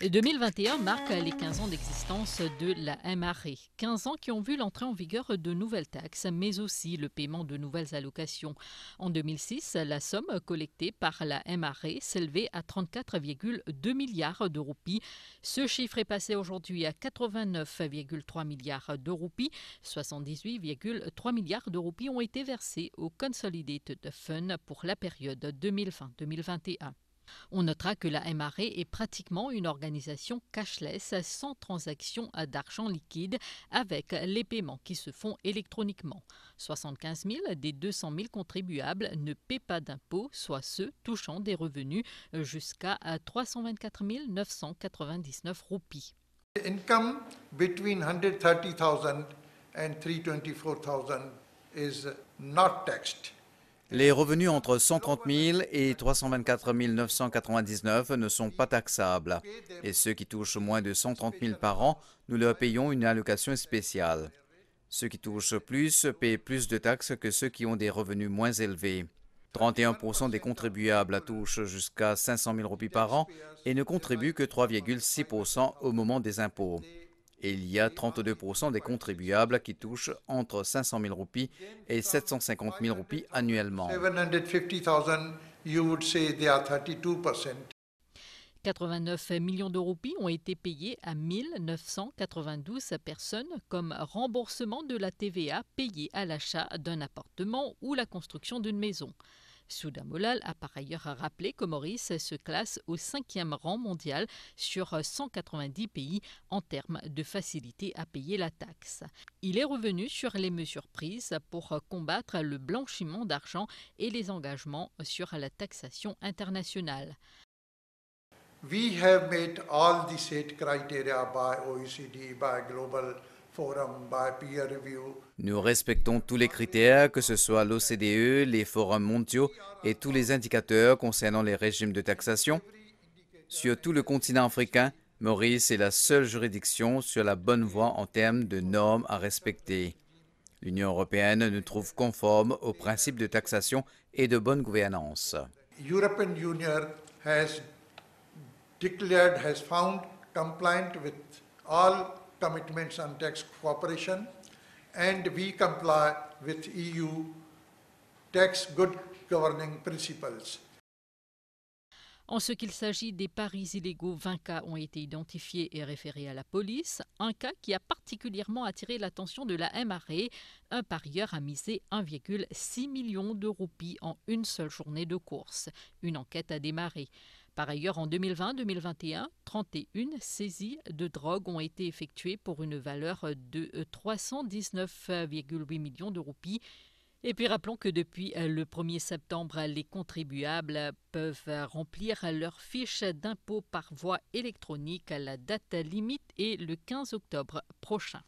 2021 marque les 15 ans d'existence de la MRE. 15 ans qui ont vu l'entrée en vigueur de nouvelles taxes, mais aussi le paiement de nouvelles allocations. En 2006, la somme collectée par la MRE s'élevait à 34,2 milliards de roupies. Ce chiffre est passé aujourd'hui à 89,3 milliards de roupies. 78,3 milliards de roupies ont été versés au Consolidated Fund pour la période 2020-2021. On notera que la MRE est pratiquement une organisation cashless sans transaction d'argent liquide avec les paiements qui se font électroniquement. 75 000 des 200 000 contribuables ne paient pas d'impôts, soit ceux touchant des revenus jusqu'à 324 999 roupies. Income between 130,000 and 324,000 is not taxed. Les revenus entre 130 000 et 324 999 ne sont pas taxables. Et ceux qui touchent moins de 130 000 par an, nous leur payons une allocation spéciale. Ceux qui touchent plus paient plus de taxes que ceux qui ont des revenus moins élevés. 31% des contribuables touchent jusqu'à 500 000 roupies par an et ne contribuent que 3,6% au moment des impôts. Et il y a 32% des contribuables qui touchent entre 500 000 roupies et 750 000 roupies annuellement. 750,000, you would say they are 32%. 89 millions de roupies ont été payés à 1992 personnes comme remboursement de la TVA payée à l'achat d'un appartement ou la construction d'une maison. Souda Mollal a par ailleurs rappelé que Maurice se classe au 5e rang mondial sur 190 pays en termes de facilité à payer la taxe. Il est revenu sur les mesures prises pour combattre le blanchiment d'argent et les engagements sur la taxation internationale. We have made all the set criteria by OECD, by Global Forum, by peer review. Nous respectons tous les critères, que ce soit l'OCDE, les forums mondiaux et tous les indicateurs concernant les régimes de taxation. Sur tout le continent africain, Maurice est la seule juridiction sur la bonne voie en termes de normes à respecter. L'Union européenne nous trouve conformes aux principes de taxation et de bonne gouvernance. European Union has declared, has found compliant with all commitments on tax cooperation, and we comply with EU tax good governing principles. En ce qu'il s'agit des paris illégaux, 20 cas ont été identifiés et référés à la police. Un cas qui a particulièrement attiré l'attention de la MRE, un parieur a misé 1,6 million de roupies en une seule journée de course. Une enquête a démarré. Par ailleurs, en 2020-2021, 31 saisies de drogue ont été effectuées pour une valeur de 319,8 millions de roupies. Et puis rappelons que depuis le 1er septembre, les contribuables peuvent remplir leur fiche d'impôt par voie électronique. La date limite est le 15 octobre prochain.